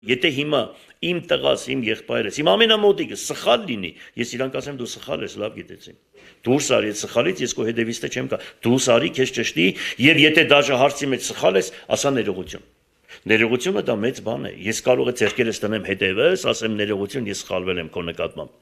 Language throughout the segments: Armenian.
Եթե հիմա իմ տղաս, իմ եղբայրս, իմ ամենամոտիկը սխալ լինի, ես իրանք ասեմ դու սխալ ես, լավ գիտեցին։ Դուրս արի այդ սխալից, ես քո հետևիստը չեմ կա։ Դուրս արի, քեզ ճշտի, եւ եթե դաժե հարցի մեջ սխալ ես, ասա ներողություն։ Ներողությունը դա մեծ բան է։ Ես կարող եմ ձեռքերս տնեմ հետևս, ասեմ ներողություն, ես սխալվել եմ քո նկատմամբ։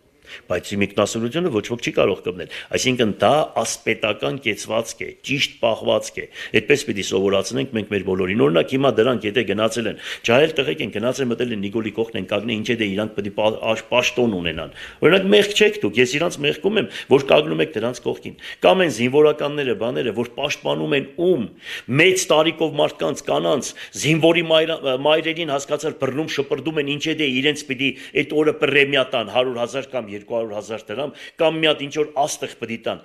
Բայց ինքնասիրությունը ոչ ոք չի կարող կպնել։ Այսինքն դա ասպետական կեցվածք է, ճիշտ պահվածք է։ Այդպես պիտի սովորացնենք մենք մեր բոլորին։ Օրինակ հիմա դրանք եթե գնացել են, ջահել տղեկ են գնացել մտել են Նիկոլի կողքն են կագնի, ինչ է դե իրանք պետք է պաշտոն ունենան։ Օրինակ մեղք չեք դուք, ես իրանք մեղքում եմ, որ կագնում եք դրանց կողքին։ Կամ են զինվորականները, բաները, որ պաշտպանում են ում մեծ տարիքով մարդկանց կանանց զինվորի մայրերին հասկացար բռնում շպրդում են, ինչ է դե իրենց պիտի այդ օրը պրեմիա տան 100,000 կամ 200,000 դրամ կամ մի հատ ինչ որ աստղ պիտի տան։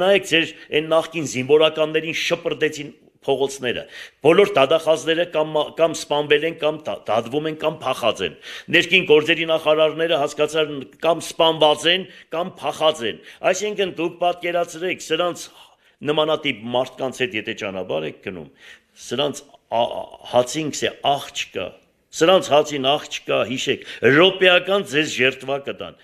Նայեք ձեր այն նախկին զինվորականներին շպրդեցին փողոցները։ Բոլոր դադախազները կամ սպանվել են կամ դադվում են կամ փախած են։ Ներքին գործերի նախարարները հասկացար կամ սպանված են կամ փախած են։ Այսինքն դուք պատկերացրեք սրանց նմանատիպ մարդկանց հետ եթե ճանապարհ եք գնում, սրանց հացին քսե աղ չկա։ Սրանց հացին աղ չկա, հիշեք, ռոպեական ձեզ ժերտվա կտան։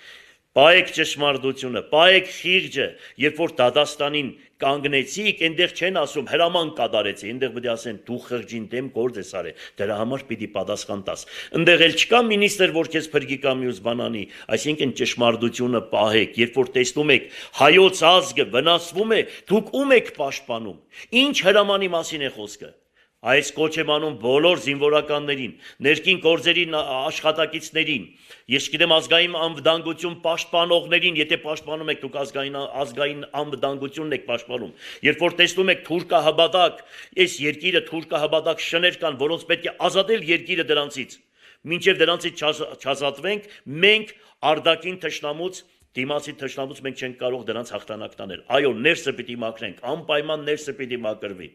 Պայեք ճշմարտությունը, պայեք խիղճը, երբ որ Դադաստանին կանգնեցիք, այնտեղ չեն ասում հրաման կատարեցի, այնտեղ պետք է ասեն դու խղճին դեմ գործ ես արել, դրա համար պիտի պատասխան տաս։ Այնտեղ էլ չկա մինիստր, որ քեզ փրկի կամ մյուս բանանի, այսինքն ճշմարտությունը պահեք, երբ որ տեսնում եք հայոց ազգը վնասվում է, դուք ում եք պաշտպանում։ Ինչ հրամանի մասին է խոսքը։ Այս կոչ եմ անում բոլոր զինվորականներին, ներքին գործերի աշխատակիցներին, ես գիտեմ ազգային անվտանգություն պաշտպանողներին, եթե պաշտպանում եք դուք ազգային անվտանգությունն եք պաշտպանում, երբ որ տեսնում եք թուրքահաբադակ, այս երկիրը թուրքահաբադակ շներ կան, որոնց պետք է ազատել երկիրը դրանցից, մինչև դրանցից չազատվենք, մենք արդակին թշնամուց դիմացի թշնամուց մենք չենք կարող դրանց հաղթանակ տանել։ Այո, ներսը պիտի մաքրենք, անպայման ներսը պիտի մաքրվի։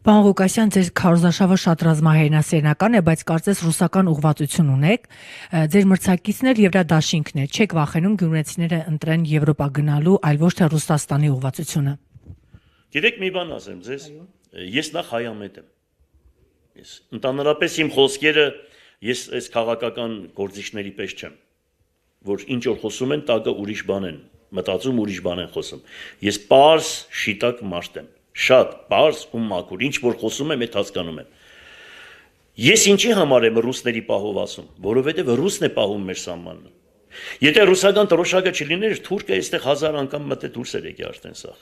Պարոն Ղուկասյան, ձեր քարոզարշավը շատ ռազմահայրենասերական է, բայց կարծես ռուսական ուղղվածություն ունեք։ Ձեր մրցակիցներ Եվրադաշինքն է, չեք վախենում գյումրեցիները ընտրեն Եվրոպա գնալու, այլ ոչ թե Ռուսաստանի ուղղվածությունը։ Գիտեք մի բան ասեմ ձեզ, ես նախ հայամետ եմ։ Ես ընդհանրապես իմ խոսքերը ես այս քաղաքական գործիչների պես չեմ, որ ինչ որ խոսում են, տակը ուրիշ բան են, մտածում ուրիշ բան են խոսում։ Ես պարզ շիտակ մարդ եմ։ Շատ պարզ ու մաքուր, ինչ որ խոսում եմ, այդ հասկանում եմ։ Ես ինչի համար եմ ռուսների պահով ասում, որովհետև ռուսն է պահում մեր սահմանը։ Եթե ռուսական տրոշակը չլիներ, թուրքը այստեղ 1000 անգամ մտե դուրս էր եկի արդեն սա։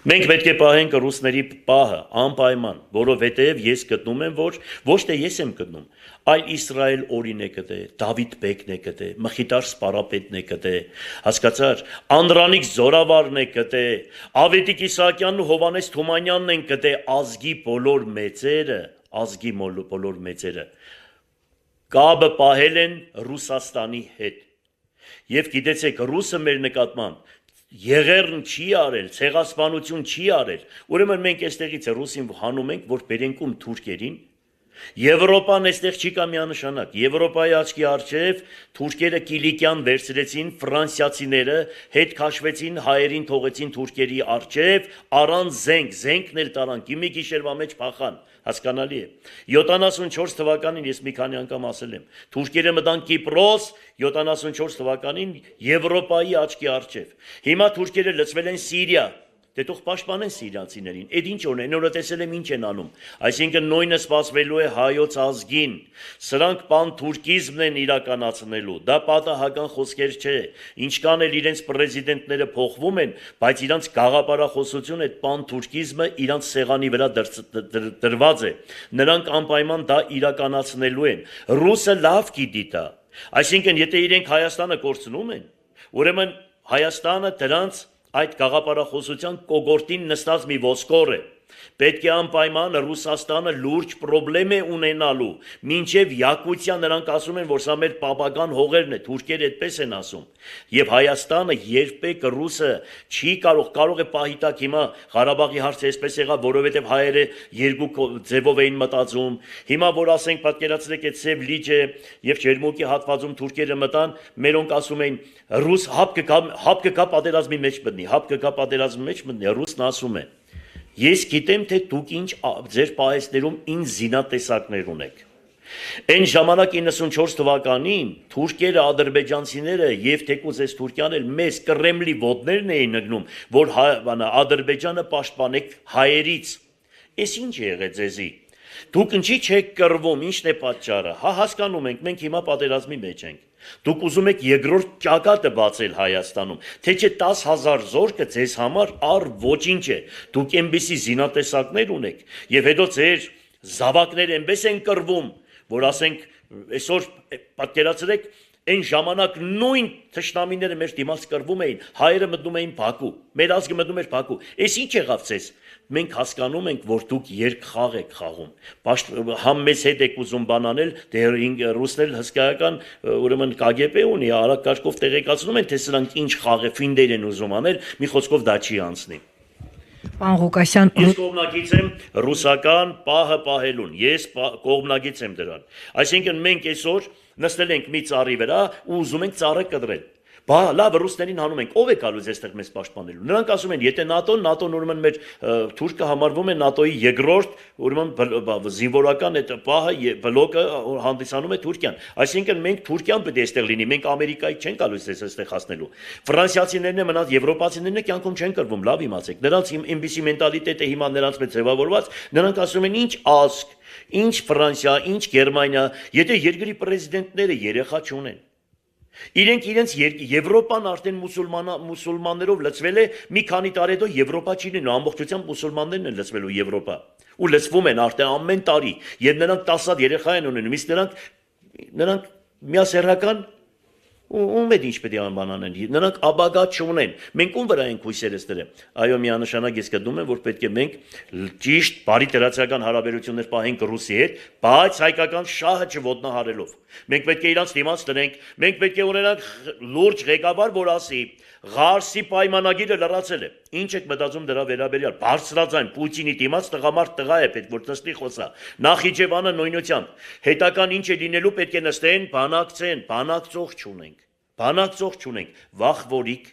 Մենք պետք է պահենք ռուսների պահը անպայման, որովհետև ես գտնում եմ, որ ոչ թե ես եմ գտնում, այլ Իսրայել օրինեկը դե, Դավիթ բեկն է գտե, Մխիթար Սպարապետն է գտե, հասկացար, Անդրանիկ Զորավարն է գտե, Ավետիք Իսահակյանն ու Հովանես Թումանյանն են գտե, ազգի բոլոր մեծերը կապը պահել են Ռուսաստանի հետ։ Եվ գիտեցեք, ռուսը մեր նկատմամբ եղերն չի արել, ցեղասպանություն չի արել։ Ուրեմն մենք այստեղից ռուսին հանում ենք, որ բերենք ում թուրքերին։ Եվրոպան այստեղ չի կա միանշանակ։ Եվրոպայի աչքի առջև թուրքերը Կիլիկյան վերցրեցին, ֆրանսիացիները հետ քաշվեցին, հայերին թողեցին թուրքերի առջև, առանց զենքն էլ տարան, մի գիշերվա մեջ փախան։ Հասկանալի է։ 74 թվականին ես մի քանի անգամ ասել եմ, թուրքերը մտան Կիպրոս 74 թվականին Եվրոպայի աչքի առջև։ Հիմա թուրքերը լցվել են Սիրիա։ Դե թող պաշտպանեն սիրիացիներին։ Այդ ինչ օրն է, նորը տեսել եմ ինչ են անում։ Այսինքն նույնը սպասվելու է հայոց ազգին։ Սրանք պանթուրքիզմն են իրականացնելու։ Դա պատահական խոսքեր չէ։ Ինչքան էլ իրենց պրեզիդենտները փոխվում են, բայց իրանց գաղափարախոսությունը այդ պանթուրքիզմը իրանց սեղանի վրա դրված է։ Նրանք անպայման դա իրականացնելու են։ Ռուսը լավ գիտի դա։ Այսինքն եթե իրենք Հայաստանը կորցնում են, ուրեմն Հայաստանը դրանց այդ գաղափարախոսության կողորտին նստած մի ոսկոր է։ Պետք է անպայման Ռուսաստանը լուրջ պրոբլեմ է ունենալու, մինչև Յակուտիա նրանք ասում են, որ սա մեր պապական հողերն է, թուրքերը այդպես են ասում։ Եվ Հայաստանը երբեք ռուսը չի կարող է պահիտակ հիմա Ղարաբաղի հարցը այսպես եղավ, որովհետև հայերը երկու ձևով էին մտածում։ Հիմա որ ասենք պատկերացրեք այդ Սև լիճը եւ Ջերմուկի հատվածում թուրքերը մտան, մերոնք ասում էին ռուս հապ կգա պատերազմի մեջ մտնի, ռուսն ասում է Ես գիտեմ, թե դուք ինչ ձեր պահեսներում ինչ զինատեսակներ ունեք։ Այն ժամանակ 94 թվականին թուրքերը, ադրբեջանցիները եւ թեկուզ այս Թուրքիան էլ մեզ Կրեմլի ոտներն էին նգնում, որ Ադրբեջանը պաշտպանեք հայերից։ Էս ինչ է եղել ձեզի։ Դուք ինչի չեք կռվում, ինչն է պատճառը։ Հա հասկանում ենք, մենք հիմա պատերազմի մեջ ենք։ Դուք ուզում եք երկրորդ ճակատը բացել Հայաստանում, թե չէ 10,000 զորքը ձեզ համար առ ոչինչ է։ Դուք այնպիսի զինատեսակներ ունեք, եւ հետո ձեր զավակները այնպես են կռվում, որ ասենք այսօր պատկերացրեք այն ժամանակ նույն թշնամիները մեր դիմաց կռվում էին, հայերը մտնում էին Բաքու, մեր ազգը մտնում էր Բաքու։ Էս ինչ եղավ ձեզ։ Մենք հասկանում ենք, որ դուք երկխաղ եք խաղում։ Համ մեզ հետ եք ուզում բանանել, դեռ ռուսներ հսկայական ուրեմն KGB ունի, արագ կարգով տեղեկացնում են, թե սրանք ինչ խաղ է, ֆինդեր են ուզում անել, մի խոսքով դա չի անցնի։ Պարոն Ղուկասյան, Ես կողմնակից եմ ռուսական պահը պահելուն, ես կողմնակից եմ դրան։ Այսինքն մենք այսօր նստել ենք մի ծառի վրա ու ուզում ենք ծառը կտրել։ Բա լավ ռուսներին հանում ենք, ով է գալուց այստեղ մեզ պաշտպանելու։ Նրանք ասում են, եթե ՆԱՏՕ-ն ուրեմն մեր Թուրքը համարվում է ՆԱՏՕ-ի երկրորդ ուրեմն զինվորական այդ պահը բլոկը հանդիսանում է Թուրքիան։ Այսինքն մենք Թուրքիան պետք է այստեղ լինի, մենք Ամերիկայի չեն գալուց այստեղ հասնելու։ Ֆրանսիացիներն են մնաց եվրոպացիներն կյանքում չեն կրվում, լավ իմացեք։ Նրանց այնպիսի մենտալիտետ է հիմա նրանց մեջ ձևավորված, նրանք ասում են ինչ ազգ, ինչ Ֆրանսիա, ինչ Գերմանիա, եթե երկրի պրեզիդենտները երեխա չունեն։ Իրենց Եվրոպան արդեն մուսուլմաններով լցվել է, մի քանի տարի հետո Եվրոպա չի լինում, ամբողջությամբ մուսուլմաններն են լցվելու Եվրոպա։ Ու լցվում են արդեն ամեն տարի, եւ նրանք 10 հատ երեխա են ունենում, իսկ նրանք միասեռական ում է ինչ պետք է անբանանեն, նրանք աբագա չունեն, մենք ում վրա ենք հույսերս դրել։ Այո, միանշանակ ես գտնում եմ, որ պետք է մենք ճիշտ բարի դրացիական հարաբերություններ պահենք Ռուսի հետ, բայց հայկական շահը չոտնահարելով։ Մենք պետք է իրանց դիմաց տնենք, մենք պետք է ունենանք լուրջ ղեկավար, որ ասի Ղարսի պայմանագիրը լրացել է։ Ինչ եք մտածում դրա վերաբերյալ։ Բարձրաձայն Պուտինի դիմաց տղամարդ տղա է պետք որ նստի խոսա։ Նախիջևանը նույնությամբ։ Հետական ինչ է լինելու պետք է նստեն, բանակցեն, բանակցող չունենք։ Բանակցող չունենք, վախվորիկ,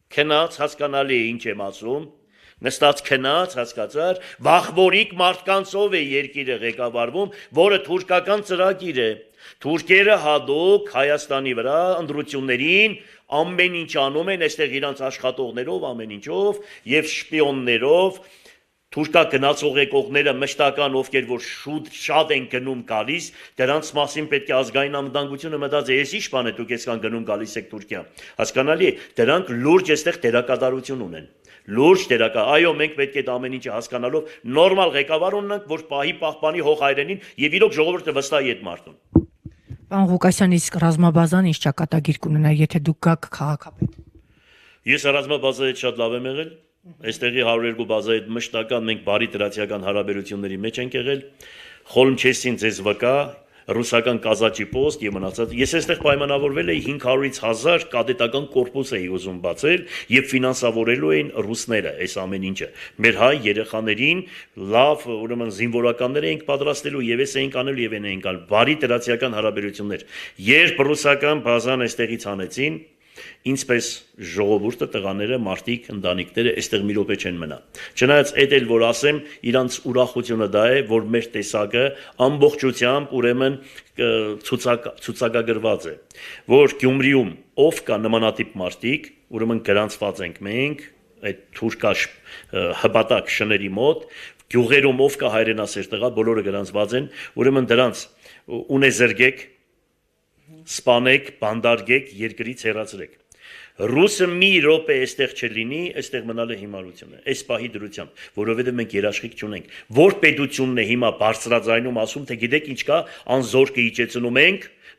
քնած հասկանալի է ինչ եմ ասում, նստած քնած հասկացար, վախվորիկ մարդկանցով է երկիրը ղեկավարվում, որը թուրքական ծրագիր է։ Թուրքերը հադուկ Հայաստանի վրա ընտրություններին ամեն ինչ անում են, այստեղ իրանց աշխատողներով, ամեն ինչով եւ շպիոններով, թուրքա գնացող եկողները մշտական ովքեր որ շատ են գնում գալիս, դրանց մասին պետք է ազգային անվտանգությունը մտածի, ես ի՞նչ բան է դուք այսքան գնում գալիս եք Թուրքիա։ Հասկանալի է, դրանք լուրջ այստեղ դերակատարություն ունեն։ Լուրջ դերակա, այո, մենք պետք է դա ամեն ինչը հասկանալով նորմալ ղեկավար ունենանք, որ պահի պահպանի հող հայրենին եւ իրոք ժողովուրդը վստահի այդ մարդուն։ Պարոն Ղուկասյան, իսկ ռազմաբազան ինչ ճակատագիր կունենա, եթե դուք գաք քաղաքապետ։ Ես ռազմաբազայի հետ շատ լավ եմ եղել։ Այստեղի 102 բազայի հետ մշտական մենք բարի դրացիական հարաբերությունների մեջ ենք եղել։ Խոլմչեսին ձեզ վկա ռուսական կազաչի պոստ եւ մնացած ես այստեղ պայմանավորվել էի 500-ից 1000 կադետական կորպուս էի ուզում բացել եւ ֆինանսավորելու էին ռուսները այս ամեն ինչը մեր հայ երեխաներին լավ ուրեմն զինվորականներ էինք պատրաստելու եւ էս էինք անելու եւ այն էինք ալ բարի դրացիական հարաբերություններ երբ ռուսական բազան այստեղից հանեցին Ինչպես ժողովուրդը տղաները, մարդիկ, ընտանիքները այստեղ մի րոպե չեն մնա։ Չնայած այդ էլ որ ասեմ, իրանց ուրախությունը դա է, որ մեր տեսակը ամբողջությամբ ուրեմն ցուցակագրված է, որ Գյումրիում ով կա նմանատիպ մարդիկ, ուրեմն գրանցված ենք մենք, այդ թուրքաշ հպատակ շների մոտ, գյուղերում ով կա հայրենասեր տղա, բոլորը գրանցված են, ուրեմն դրանց ունեզրգեք սպանեք, բանդարգեք, երկրից հեռացրեք։ Ռուսը մի րոպե այստեղ չլինի, այստեղ մնալ է հիմարությունը։ Այս պահի դրությամբ, որովհետև մենք երաշխիք չունենք։ Որ պետությունն է հիմա բարձրաձայնում ասում, թե գիտեք ինչ կա, անզորքը իջեցնում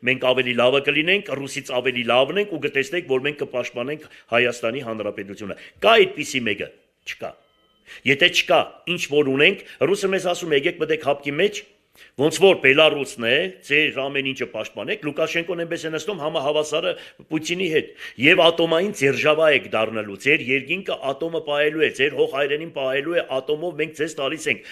մենք ավելի լավը կլինենք, ռուսից ավելի լավն ենք ու կտեսնենք, որ մենք կպաշտպանենք Հայաստանի Հանրապետությունը։ Կա այդպիսի մեկը, չկա։ Եթե չկա, ինչ որ ունենք, ռուսը մեզ ասում եկեք մտեք հապկի մեջ Ոնց որ Բելարուսն է, ձեր ամեն ինչը պաշտպանեք, Լուկաշենկոն այնպես է նստում համահավասարը Պուտինի հետ։ Եվ ատոմային ձերժավա եք դառնալու, ձեր երկինքը ատոմը պահելու է, ձեր հող հայրենին պահելու է, ատոմով մենք ձեզ տալիս ենք,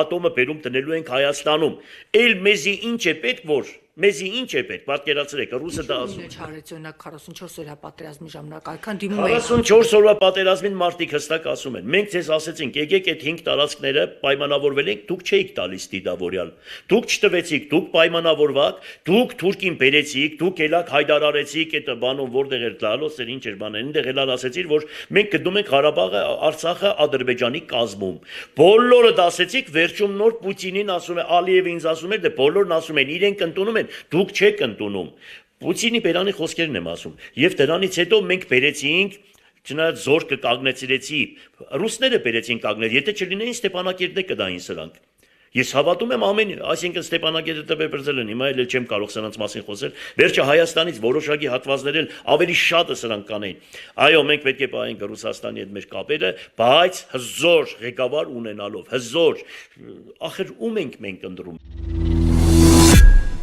ատոմը բերում տնելու ենք Հայաստանում։ Էլ մեզի ինչ է պետք որ Մեզի ինչ է պետք, պատկերացրեք, ռուսը դա ասում է։ Չարեց օրինակ 44 օրյա պատերազմի ժամանակ, այքան դիմում էին։ 44 օրվա պատերազմին մարդիկ հստակ ասում են. մենք ձեզ ասեցինք, եկեք այդ 5 տարածքները պայմանավորվել ենք, դուք չէիք տալիս դիդավորյալ։ Դուք չտվեցիք, դուք պայմանավորվաք, դուք թուրքին բերեցիք, դուք ելաք հայտարարեցիք այդ բանով որտեղ էր տալոս, էր ինչ էր բանը, այնտեղ ելալ ասեցիր, որ մենք գտնում ենք Ղարաբաղը, Արցախը Ադրբեջանի կազմում։ Բոլորը դասեցիք, վերջում նոր Պուտինին ասում է, Ալիևը ինձ ասում էր, դե բոլորն ասում են, իրենք ընդունում են, դուք չեք ընդունում։ Պուտինի բերանի խոսքերն եմ ասում։ Եվ դրանից հետո մենք բերեցինք չնայած զորքը կանգնեցրեցի, ռուսները բերեցին կանգնել, եթե չլինեին Ստեփանակերտը կդային սրանք։ Ես հավատում եմ ամեն, այսինքն Ստեփանակերտը տպեպրձել են, հիմա էլ չեմ կարող սրանց մասին խոսել։ Վերջը Հայաստանից որոշակի հատվածներ էլ ավելի շատը սրանք կանեին։ Այո, մենք պետք է պահենք Ռուսաստանի հետ մեր կապերը, բայց հզոր ղեկավար ունենալով, հզոր, ախր ում ենք մենք ընտրում։